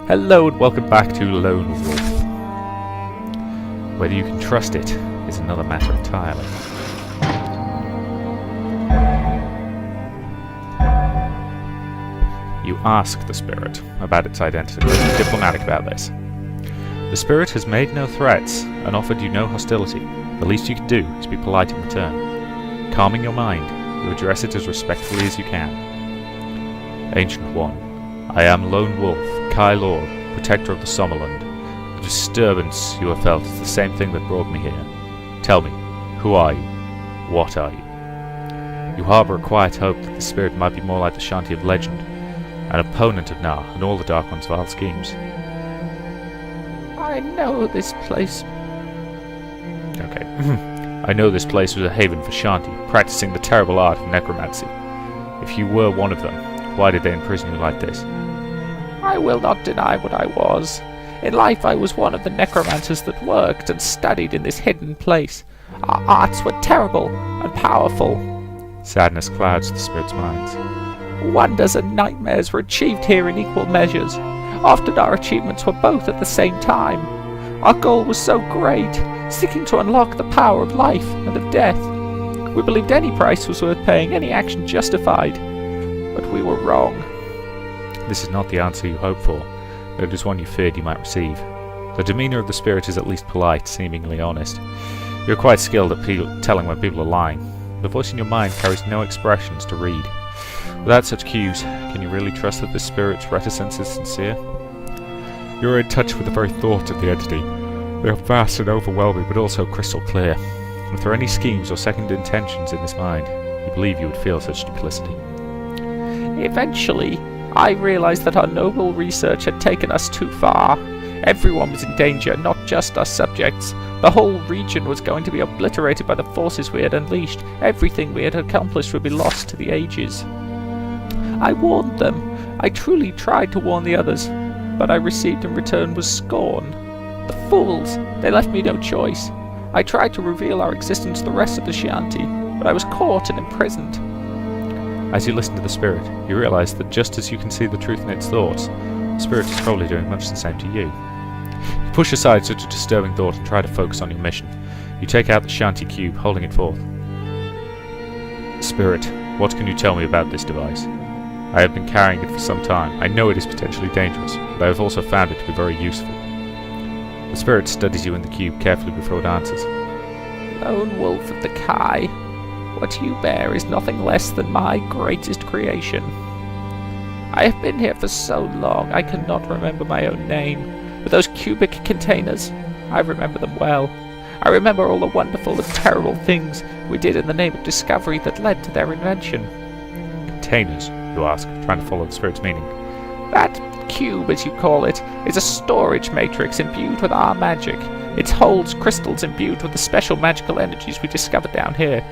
Hello and welcome back to Lone Wolf. Whether you can trust it is another matter entirely. You ask the spirit about its identity. Let's be diplomatic about this. The spirit has made no threats and offered you no hostility. The least you can do is be polite in return. Calming your mind, you address it as respectfully as you can. Ancient One, I am Lone Wolf, Kai Lord, protector of the Sommerland. The disturbance you have felt is the same thing that brought me here. Tell me, who are you? What are you? You harbour a quiet hope that the spirit might be more like the Shanti of legend, an opponent of Na and all the Dark One's vile schemes. I know this place. Okay. I know this place was a haven for Shanti, practicing the terrible art of necromancy. If you were one of them, why did they imprison you like this? I will not deny what I was. In life I was one of the necromancers that worked and studied in this hidden place. Our arts were terrible and powerful. Sadness clouds the spirit's minds. Wonders and nightmares were achieved here in equal measures. Often our achievements were both at the same time. Our goal was so great, seeking to unlock the power of life and of death. We believed any price was worth paying, any action justified. But we were wrong. This is not the answer you hoped for, but it is one you feared you might receive. The demeanour of the spirit is at least polite, seemingly honest. You are quite skilled at telling when people are lying. The voice in your mind carries no expressions to read. Without such cues, can you really trust that the spirit's reticence is sincere? You are in touch with the very thoughts of the entity. They are vast and overwhelming, but also crystal clear. If there are any schemes or second intentions in this mind, you believe you would feel such duplicity. Eventually, I realized that our noble research had taken us too far. Everyone was in danger, not just our subjects. The whole region was going to be obliterated by the forces we had unleashed. Everything we had accomplished would be lost to the ages. I warned them. I truly tried to warn the others, but I received in return was scorn. The fools! They left me no choice. I tried to reveal our existence to the rest of the Shanti, but I was caught and imprisoned. As you listen to the spirit, you realize that just as you can see the truth in its thoughts, the spirit is probably doing much the same to you. You push aside such a disturbing thought and try to focus on your mission. You take out the Shanti cube, holding it forth. Spirit, what can you tell me about this device? I have been carrying it for some time. I know it is potentially dangerous, but I have also found it to be very useful. The spirit studies you in the cube carefully before it answers. Lone Wolf of the Kai, what you bear is nothing less than my greatest creation. I have been here for so long I cannot remember my own name, but those cubic containers, I remember them well. I remember all the wonderful and terrible things we did in the name of discovery that led to their invention. Containers, you ask, trying to follow the spirit's meaning. That cube, as you call it, is a storage matrix imbued with our magic. It holds crystals imbued with the special magical energies we discovered down here.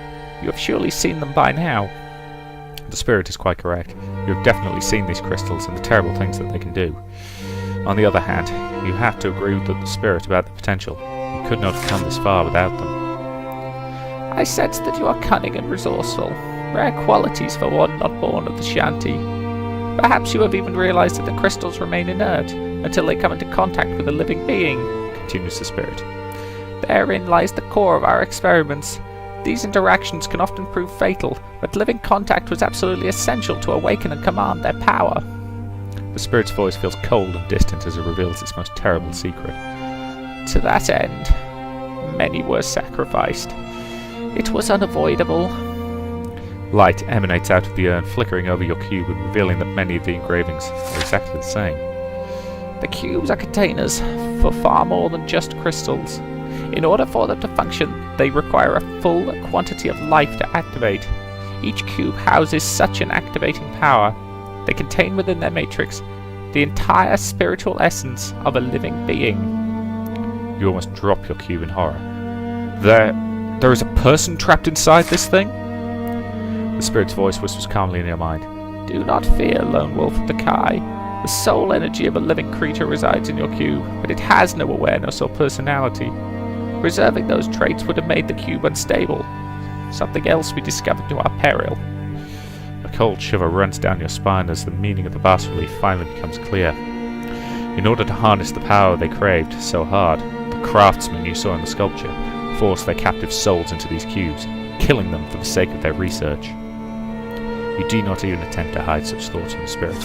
You have surely seen them by now. The spirit is quite correct. You have definitely seen these crystals and the terrible things that they can do. On the other hand, you have to agree with the spirit about the potential. You could not have come this far without them. I sense that you are cunning and resourceful. Rare qualities for one not born of the Shanti. Perhaps you have even realized that the crystals remain inert until they come into contact with a living being, continues the spirit. Therein lies the core of our experiments. These interactions can often prove fatal, but living contact was absolutely essential to awaken and command their power. The spirit's voice feels cold and distant as it reveals its most terrible secret. To that end, many were sacrificed. It was unavoidable. Light emanates out of the urn, flickering over your cube and revealing that many of the engravings are exactly the same. The cubes are containers for far more than just crystals. In order for them to function, they require a full quantity of life to activate. Each cube houses such an activating power. They contain within their matrix the entire spiritual essence of a living being. You almost drop your cube in horror. There is a person trapped inside this thing? The spirit's voice whispers calmly in your mind. Do not fear, Lone Wolf of the Kai. The soul energy of a living creature resides in your cube, but it has no awareness or personality. Preserving those traits would have made the cube unstable. Something else we discovered to our peril. A cold shiver runs down your spine as the meaning of the bas-relief finally becomes clear. In order to harness the power they craved so hard, the craftsmen you saw in the sculpture forced their captive souls into these cubes, killing them for the sake of their research. You do not even attempt to hide such thoughts from the spirit.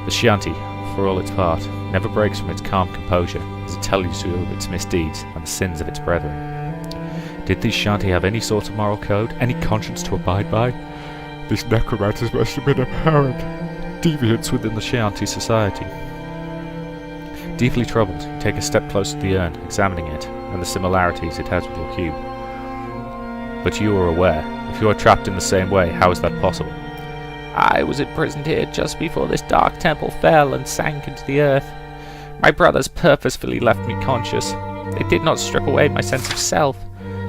The Shanti, for all its part, never breaks from its calm composure as it tells you of its misdeeds and the sins of its brethren. Did these Shanti have any sort of moral code, any conscience to abide by? These necromancers must have been apparent deviants within the Shanti society. Deeply troubled, you take a step closer to the urn, examining it and the similarities it has with your cube. But you are aware, if you are trapped in the same way, how is that possible? I was imprisoned here just before this dark temple fell and sank into the earth. My brothers purposefully left me conscious. They did not strip away my sense of self,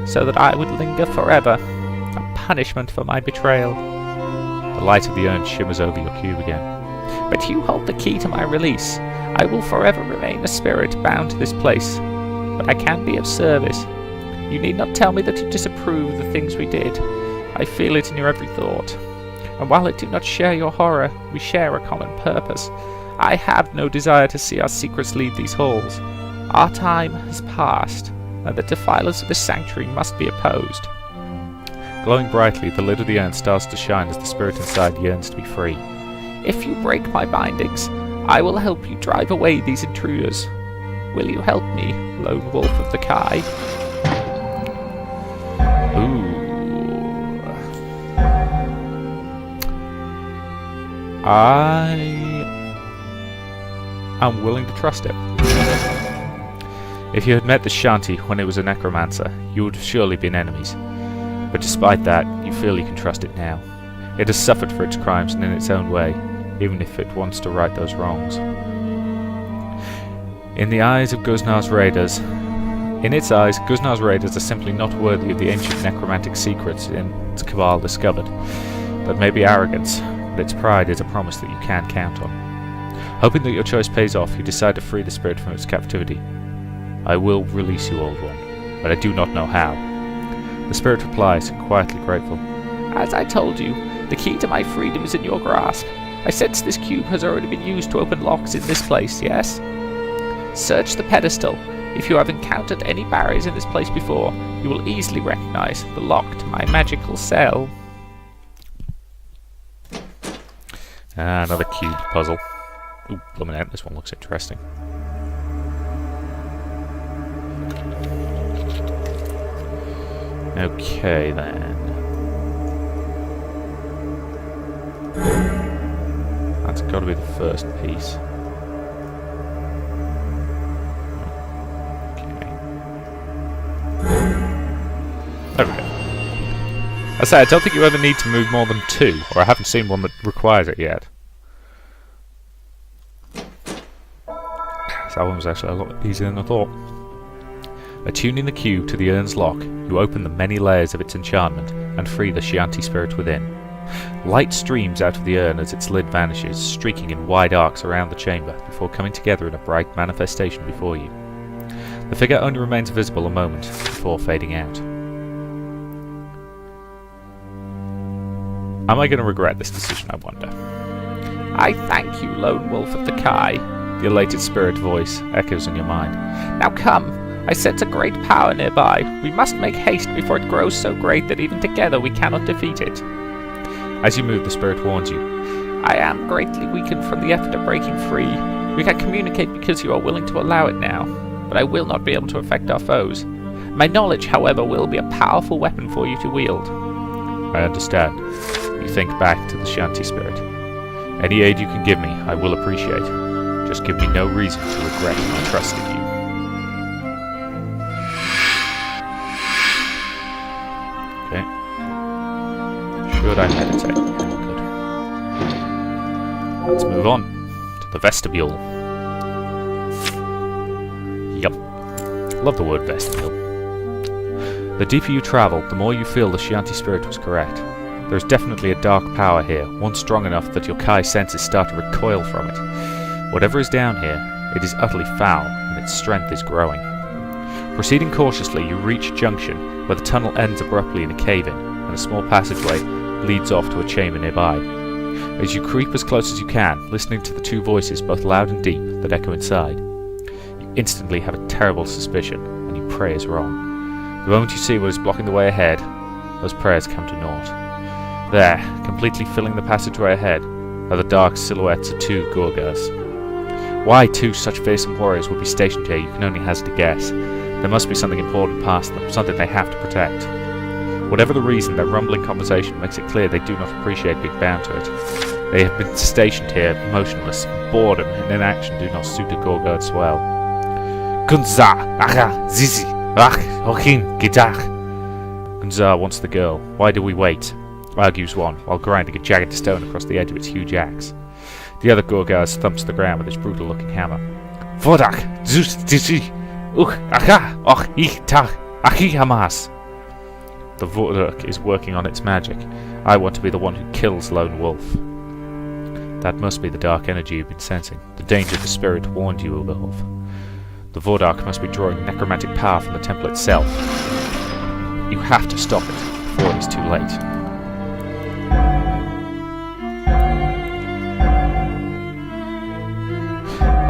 so that I would linger forever, a punishment for my betrayal. The light of the urn shimmers over your cube again. But you hold the key to my release. I will forever remain a spirit bound to this place, but I can be of service. You need not tell me that you disapprove of the things we did. I feel it in your every thought. And while I do not share your horror, we share a common purpose. I have no desire to see our secrets leave these halls. Our time has passed, and the defilers of this sanctuary must be opposed. Glowing brightly, the lid of the urn starts to shine as the spirit inside yearns to be free. If you break my bindings, I will help you drive away these intruders. Will you help me, Lone Wolf of the Kai? Ooh. I am willing to trust it. If you had met the Shanti when it was a necromancer, you would have surely been enemies. But despite that, you feel you can trust it now. It has suffered for its crimes and in its own way, even if it wants to right those wrongs. In its eyes, Guznar's raiders are simply not worthy of the ancient necromantic secrets its cabal discovered. That may be arrogance, but its pride is a promise that you can count on. Hoping that your choice pays off, you decide to free the spirit from its captivity. I will release you, Old One, but I do not know how. The spirit replies, quietly grateful. As I told you, the key to my freedom is in your grasp. I sense this cube has already been used to open locks in this place, yes? Search the pedestal. If you have encountered any barriers in this place before, you will easily recognize the lock to my magical cell. Another cube puzzle. Ooh, blooming out, this one looks interesting. Okay then. That's got to be the first piece. Okay. There we go. I say, I don't think you ever need to move more than 2, or I haven't seen one that requires it yet. So that one was actually a lot easier than I thought. Attuning the cube to the urn's lock, you open the many layers of its enchantment and free the Shanti spirit within. Light streams out of the urn as its lid vanishes, streaking in wide arcs around the chamber before coming together in a bright manifestation before you. The figure only remains visible a moment before fading out. Am I going to regret this decision, I wonder? I thank you, Lone Wolf of the Kai. The elated spirit voice echoes in your mind. Now come, I sense a great power nearby. We must make haste before it grows so great that even together we cannot defeat it. As you move, the spirit warns you. I am greatly weakened from the effort of breaking free. We can communicate because you are willing to allow it now, but I will not be able to affect our foes. My knowledge, however, will be a powerful weapon for you to wield. I understand. You think back to the Shanti spirit. Any aid you can give me, I will appreciate. Just give me no reason to regret my trust in you. Okay. Should I meditate? Good. Let's move on to the vestibule. Yup. Love the word vestibule. The deeper you travel, the more you feel the Shanti spirit was correct. There is definitely a dark power here, one strong enough that your Kai senses start to recoil from it. Whatever is down here, it is utterly foul, and its strength is growing. Proceeding cautiously, you reach a junction where the tunnel ends abruptly in a cave-in, and a small passageway leads off to a chamber nearby. As you creep as close as you can, listening to the two voices, both loud and deep, that echo inside, you instantly have a terrible suspicion, and you pray is wrong. The moment you see what is blocking the way ahead, those prayers come to naught. There, completely filling the passageway ahead, are the dark silhouettes of two Gorgas. Why two such fearsome warriors would be stationed here, you can only hazard a guess. There must be something important past them, something they have to protect. Whatever the reason, their rumbling conversation makes it clear they do not appreciate being bound to it. They have been stationed here, motionless. Boredom and inaction do not suit a Gorgard's well. Gunza, aha, zizi, ach, hokin, gitach. Gunzar wants the girl. Why do we wait? Argues one, while grinding a jagged stone across the edge of its huge axe. The other Gorgaz thumps the ground with his brutal-looking hammer. Vodak, zus, zizi, aha, och, ich, tach, achi, hamas. The Vordak is working on its magic. I want to be the one who kills Lone Wolf. That must be the dark energy you've been sensing. The danger the spirit warned you of. The Vordak must be drawing necromantic power from the temple itself. You have to stop it before it's too late.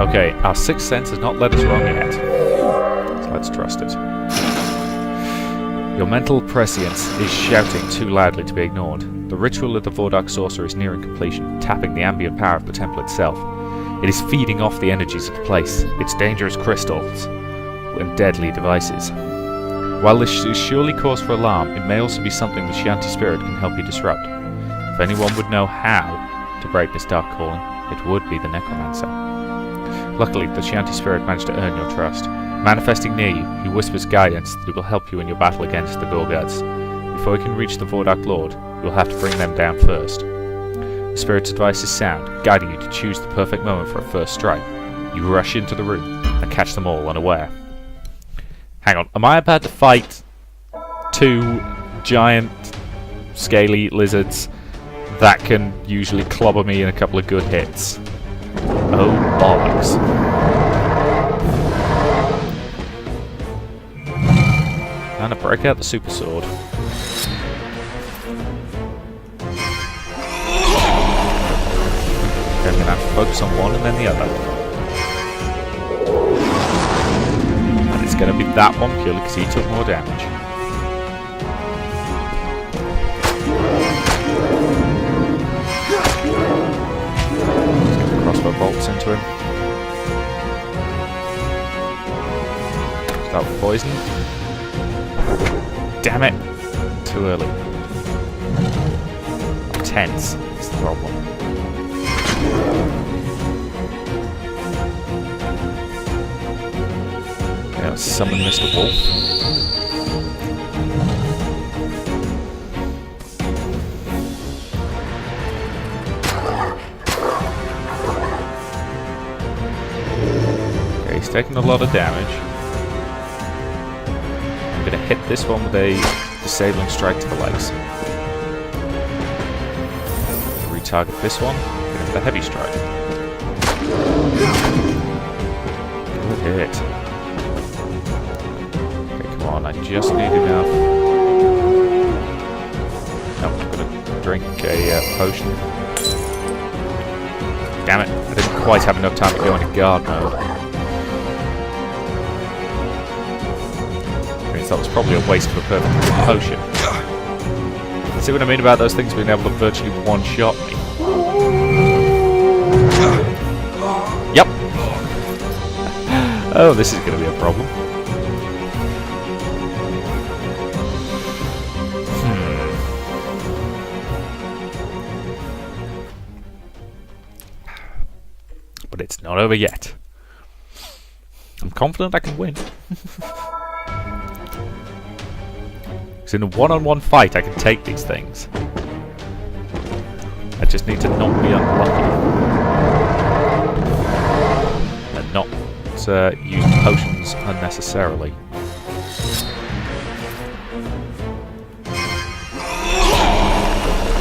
Okay, our sixth sense has not led us wrong yet. So let's trust it. Your mental prescience is shouting too loudly to be ignored. The ritual of the Vordak sorcerer is nearing completion, tapping the ambient power of the temple itself. It is feeding off the energies of the place, its dangerous crystals, and deadly devices. While this is surely cause for alarm, it may also be something the Shanti spirit can help you disrupt. If anyone would know how to break this dark calling, it would be the Necromancer. Luckily, the Shanti spirit managed to earn your trust. Manifesting near you, he whispers guidance that will help you in your battle against the Gorgads. Before you can reach the Vordak Lord, you'll have to bring them down first. The spirit's advice is sound, guiding you to choose the perfect moment for a first strike. You rush into the room and catch them all unaware. Hang on, am I about to fight two giant, scaly lizards that can usually clobber me in a couple of good hits? Oh, bollocks. And I break out the super sword. Okay, I'm going to have to focus on one and then the other. And it's going to be that one purely because he took more damage. Let's get the crossbow bolts into him. Start with poison. Damn it! Too early. I'm tense. It's the problem. Okay, let's summon Mr. Wolf. Okay, he's taking a lot of damage. I'm going to hit this one with a disabling strike to the legs. Retarget this one, hit him with a heavy strike. Good hit. Okay, come on, I just need enough. No, I'm going to drink a potion. Damn it, I didn't quite have enough time to go into guard mode. That was probably a waste of a perfect potion. See what I mean about those things being able to virtually one-shot me? Yep. Oh, this is going to be a problem. But it's not over yet. I'm confident I can win. Because in a one-on-one fight I can take these things. I just need to not be unlucky. And not use potions unnecessarily.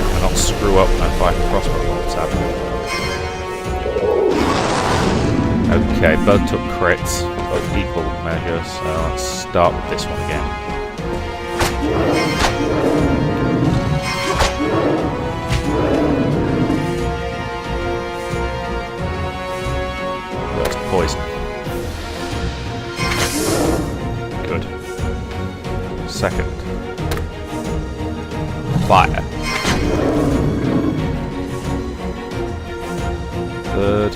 And not screw up when I fight the crossbow bolts at them. Okay, both took crits, both equal measure, so let's start with this one again. poison. Good. Second. Fire. Third.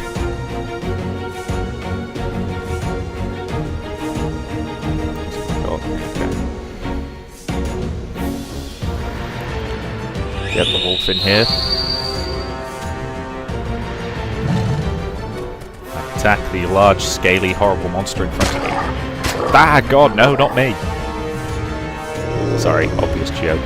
Oh, okay. Get the wolf in here. Attack the large, scaly, horrible monster in front of me. Ah, God, no, not me. Sorry, obvious joke.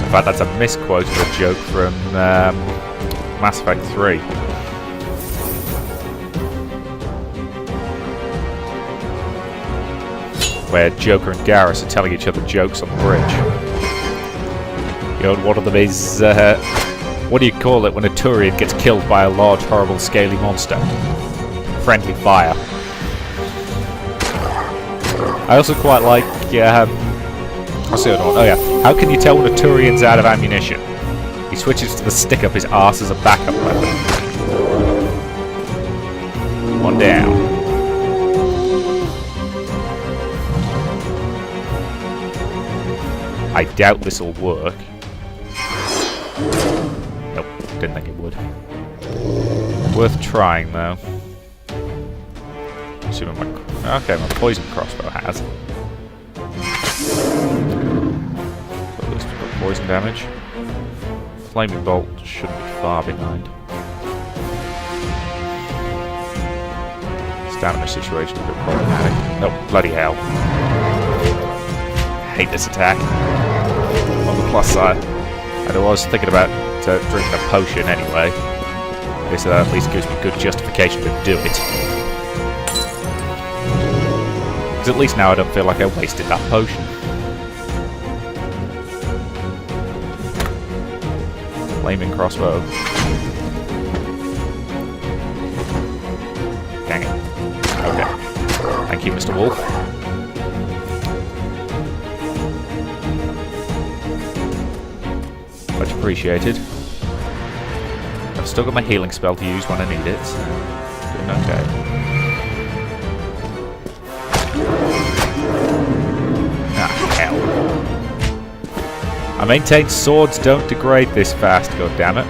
In fact, that's a misquote of a joke from Mass Effect 3. Where Joker and Garrus are telling each other jokes on the bridge. You know, one of them is, what do you call it when a Turian gets killed by a large, horrible, scaly monster? Friendly fire. I also quite like, what's the other one? Oh yeah, how can you tell when a Turian's out of ammunition? He switches to the stick up his arse as a backup weapon. One down. I doubt this will work. Nope, didn't think it would. Worth trying, though. Assuming my poison crossbow has. At least we've got poison damage. Flaming bolt shouldn't be far behind. Stamina situation is a bit problematic. Oh, bloody hell. Hate this attack. On the plus side, and I was thinking about drinking a potion anyway. So that at least gives me good justification to do it. Because at least now I don't feel like I wasted that potion. Flaming crossbow. Dang it. Okay. Thank you, Mr. Wolf. Much appreciated. I've still got my healing spell to use when I need it, so doing okay. Ah, hell. I maintain swords don't degrade this fast, goddammit.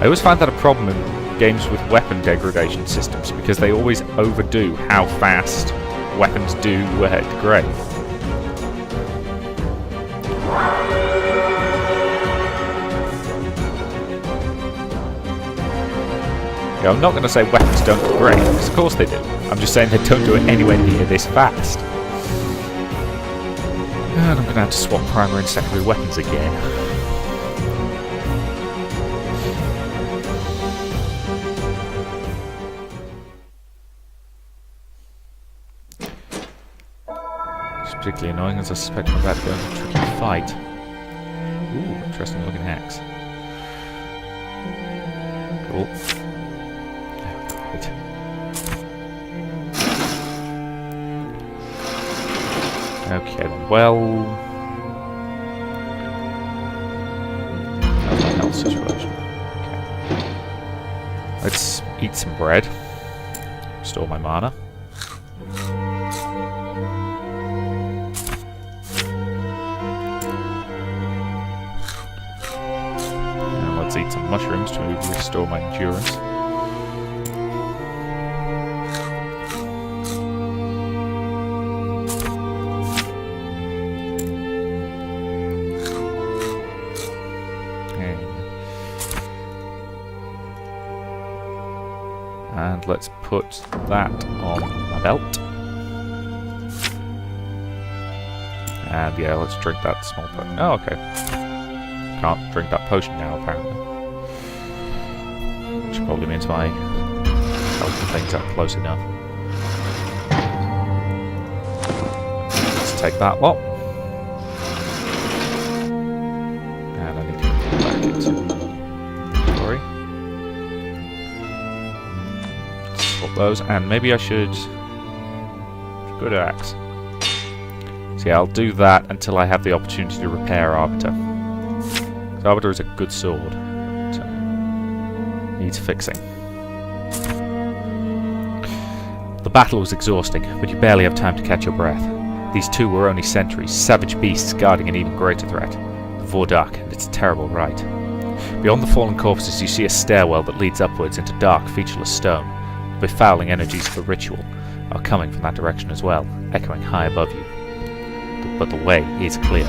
I always find that a problem in games with weapon degradation systems, because they always overdo how fast weapons do degrade. I'm not going to say weapons don't degrade, because of course they do. I'm just saying they don't do it anywhere near this fast. And I'm going to have to swap primary and secondary weapons again. It's particularly annoying as I suspect I'm about to go into a tricky fight. Ooh, interesting looking hex. Cool. Okay, well... How's my health situation? Okay. Let's eat some bread. Restore my mana. And let's eat some mushrooms to restore my endurance. And let's put that on my belt. And yeah, let's drink that small potion. Oh, okay. Can't drink that potion now, apparently. Which probably means my health and things are close enough. Let's take that lot. And I need to go back into inventory. Those, and maybe I should go to axe. So yeah, I'll do that until I have the opportunity to repair Arbiter. The Arbiter is a good sword. So needs fixing. The battle was exhausting, but you barely have time to catch your breath. These two were only sentries, savage beasts guarding an even greater threat, the Vordark and its terrible right. Beyond the fallen corpses you see a stairwell that leads upwards into dark, featureless stone. The befouling energies of the ritual are coming from that direction as well, echoing high above you. But the way is clear.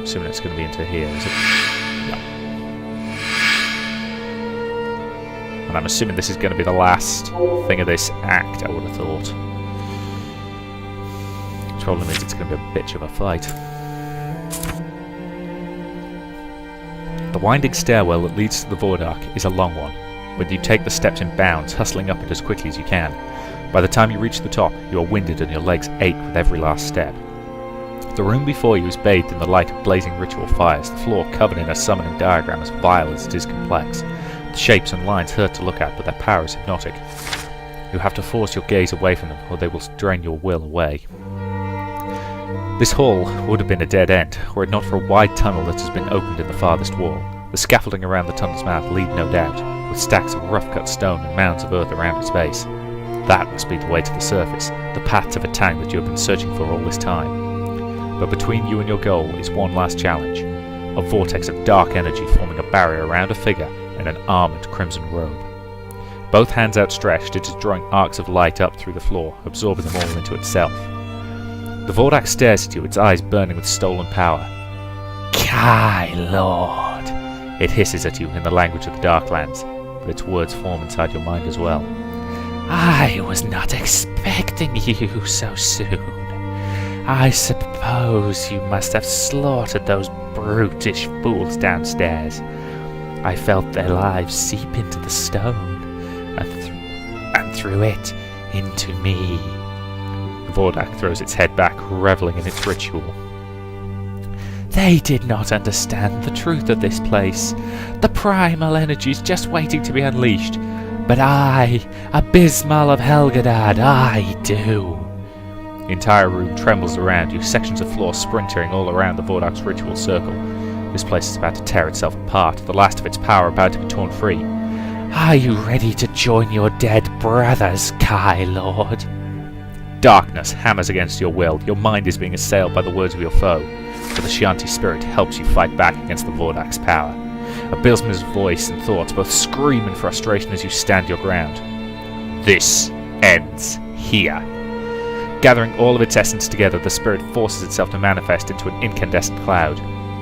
Assuming it's going to be into here, is it? Yeah. And I'm assuming this is going to be the last thing of this act, I would have thought. The problem is it's going to be a bitch of a fight. The winding stairwell that leads to the Vordark is a long one, but you take the steps in bounds, hustling up it as quickly as you can. By the time you reach the top, you are winded and your legs ache with every last step. The room before you is bathed in the light of blazing ritual fires, the floor covered in a summoning diagram as vile as it is complex. The shapes and lines hurt to look at, but their power is hypnotic. You have to force your gaze away from them, or they will drain your will away. This hall would have been a dead end, were it not for a wide tunnel that has been opened in the farthest wall. The scaffolding around the tunnel's mouth lead no doubt, with stacks of rough-cut stone and mounds of earth around its base. That must be the way to the surface, the path to the tank that you have been searching for all this time. But between you and your goal is one last challenge, a vortex of dark energy forming a barrier around a figure in an armoured crimson robe. Both hands outstretched, it is drawing arcs of light up through the floor, absorbing them all into itself. The Vordark stares at you, its eyes burning with stolen power. Kai Lord! It hisses at you in the language of the Darklands, but its words form inside your mind as well. I was not expecting you so soon. I suppose you must have slaughtered those brutish fools downstairs. I felt their lives seep into the stone, and through it, into me. The Vordark throws its head back, reveling in its ritual. They did not understand the truth of this place. The primal energies just waiting to be unleashed. But I, Abysmal of Helgadad, I do. The entire room trembles around you, sections of floor splintering all around the Vordark's ritual circle. This place is about to tear itself apart, the last of its power about to be torn free. Are you ready to join your dead brothers, Kai Lord? Darkness hammers against your will. Your mind is being assailed by the words of your foe, but the Shanti spirit helps you fight back against the Vordark's power. Abysmal's voice and thoughts both scream in frustration as you stand your ground. This ends here. Gathering all of its essence together, the spirit forces itself to manifest into an incandescent cloud.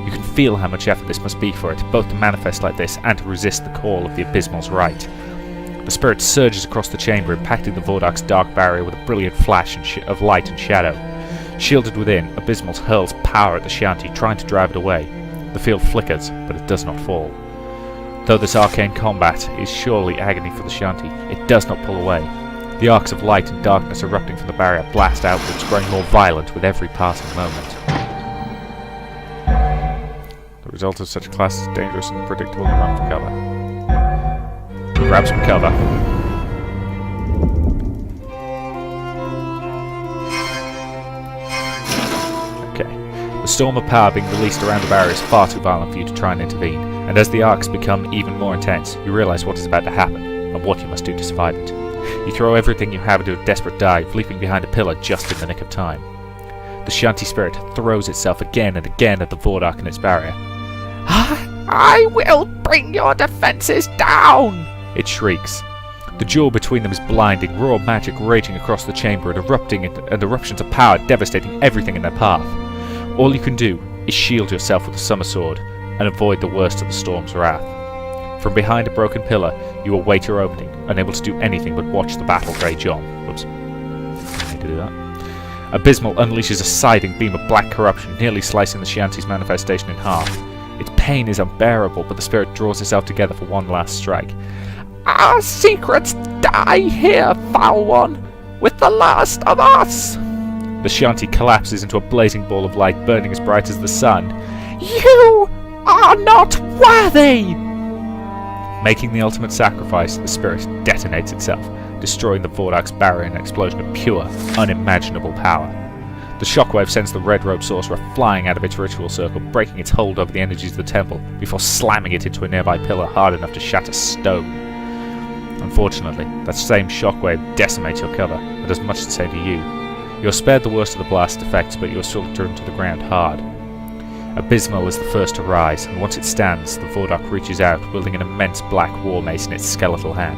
You can feel how much effort this must be for it, both to manifest like this and to resist the call of the Abysmal's right. The spirit surges across the chamber, impacting the Vordark's dark barrier with a brilliant flash of light and shadow. Shielded within, Abysmal hurls power at the Shanti, trying to drive it away. The field flickers, but it does not fall. Though this arcane combat is surely agony for the Shanti, it does not pull away. The arcs of light and darkness erupting from the barrier blast outwards, growing more violent with every passing moment. The result of such a class is dangerous and unpredictable, and run for cover. Grab some cover. Okay. The storm of power being released around the barrier is far too violent for you to try and intervene, and as the arcs become even more intense, you realise what is about to happen, and what you must do to survive it. You throw everything you have into a desperate dive, leaping behind a pillar just in the nick of time. The Shanti spirit throws itself again and again at the Vordark and its barrier. I will bring your defences down! It shrieks. The duel between them is blinding, raw magic raging across the chamber and eruptions of power devastating everything in their path. All you can do is shield yourself with a summer sword and avoid the worst of the storm's wrath. From behind a broken pillar, you await your opening, unable to do anything but watch the battle rage on. Whoops. I need to do that. Abysmal unleashes a siding beam of black corruption, nearly slicing the Shanti's manifestation in half. Its pain is unbearable, but the spirit draws itself together for one last strike. Our secrets die here, foul one, with the last of us! The Shanti collapses into a blazing ball of light, burning as bright as the sun. You are not worthy! Making the ultimate sacrifice, the spirit detonates itself, destroying the Vordark's barrier in an explosion of pure, unimaginable power. The shockwave sends the red robe sorcerer flying out of its ritual circle, breaking its hold over the energies of the temple, before slamming it into a nearby pillar hard enough to shatter stone. Unfortunately, that same shockwave decimates your cover, and does much the same to you. You are spared the worst of the blast effects, but you are still driven to the ground hard. Abysmal is the first to rise, and once it stands, the Vordak reaches out, wielding an immense black war mace in its skeletal hand.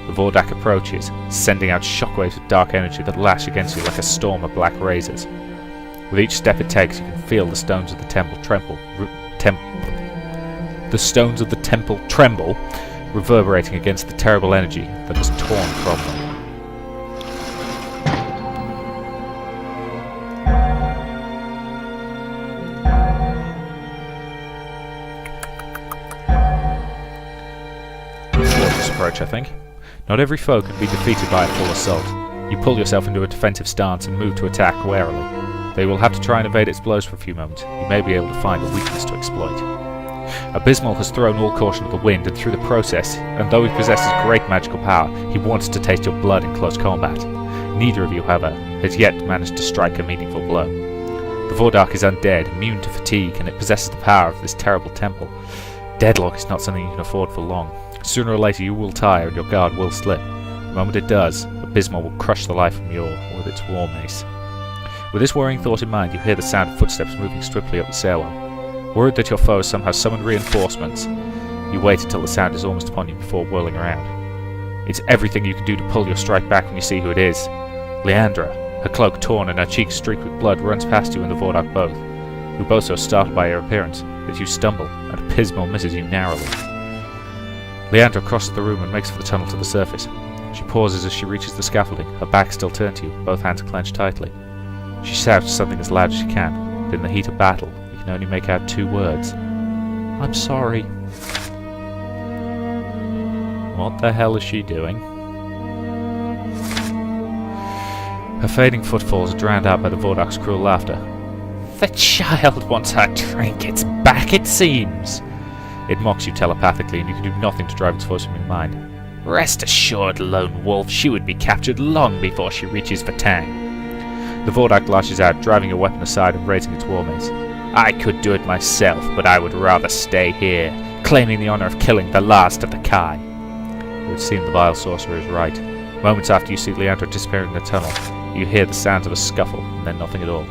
The Vordak approaches, sending out shockwaves of dark energy that lash against you like a storm of black razors. With each step it takes, you can feel the stones of the temple tremble, reverberating against the terrible energy that is torn from them. Cautious approach, I think. Not every foe can be defeated by a full assault. You pull yourself into a defensive stance and move to attack warily. Though you will have to try and evade its blows for a few moments, you may be able to find a weakness to exploit. Abysmal has thrown all caution to the wind, and through the process, and though he possesses great magical power, he wants to taste your blood in close combat. Neither of you, however, has yet managed to strike a meaningful blow. The Vordak is undead, immune to fatigue, and it possesses the power of this terrible temple. Deadlock is not something you can afford for long. Sooner or later you will tire and your guard will slip. The moment it does, Abysmal will crush the life from you with its war mace. With this worrying thought in mind, you hear the sound of footsteps moving swiftly up the stairwell. Worried that your foe has somehow summoned reinforcements, you wait until the sound is almost upon you before whirling around. It's everything you can do to pull your strike back when you see who it is. Leandra, her cloak torn and her cheeks streaked with blood, runs past you and the Vordak both, who both are startled by your appearance, that you stumble, and Abysmal misses you narrowly. Leandra crosses the room and makes for the tunnel to the surface. She pauses as she reaches the scaffolding, her back still turned to you, both hands clenched tightly. She shouts something as loud as she can, but in the heat of battle, you can only make out 2 words. "I'm sorry." What the hell is she doing? Her fading footfalls are drowned out by the Vordak's cruel laughter. "The child wants her trinkets back, it seems." It mocks you telepathically, and you can do nothing to drive its voice from your mind. "Rest assured, lone wolf, she would be captured long before she reaches Vatang." The Vordak lashes out, driving your weapon aside and raising its war mace. "I could do it myself, but I would rather stay here, claiming the honor of killing the last of the Kai." It would seem the vile sorcerer is right. Moments after you see Leandra disappearing in the tunnel, you hear the sounds of a scuffle, and then nothing at all.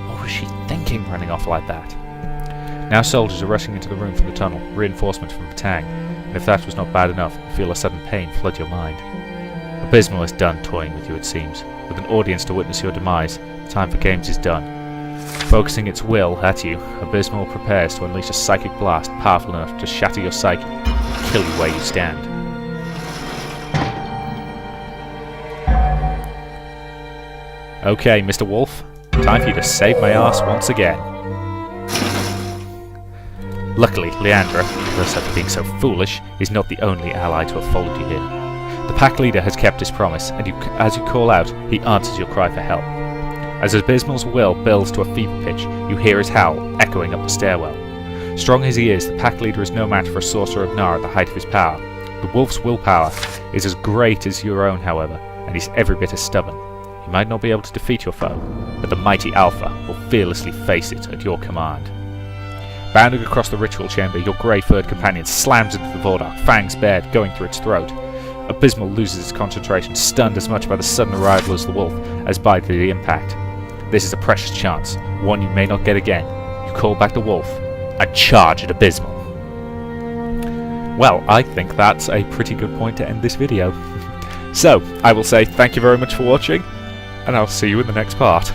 What was she thinking running off like that? Now soldiers are rushing into the room from the tunnel, reinforcements from Vatang, and if that was not bad enough, you feel a sudden pain flood your mind. Abysmal is done toying with you, it seems. With an audience to witness your demise, the time for games is done. Focusing its will at you, Abysmal prepares to unleash a psychic blast powerful enough to shatter your psyche and kill you where you stand. Okay, Mr. Wolf, time for you to save my ass once again. Luckily, Leandra, thus after being so foolish, is not the only ally to have followed you here. The pack leader has kept his promise, and as you call out, he answers your cry for help. As Abysmal's will builds to a fever pitch, you hear his howl echoing up the stairwell. Strong as he is, the pack leader is no match for a sorcerer of Nar at the height of his power. The wolf's willpower is as great as your own, however, and he's every bit as stubborn. He might not be able to defeat your foe, but the mighty Alpha will fearlessly face it at your command. Bounding across the ritual chamber, your grey-furred companion slams into the Vordak, fangs bared, going through its throat. Abysmal loses its concentration, stunned as much by the sudden arrival as the wolf as by the impact. This is a precious chance, one you may not get again. You call back the wolf, and charge at Abysmal. Well, I think that's a pretty good point to end this video. So, I will say thank you very much for watching, and I'll see you in the next part.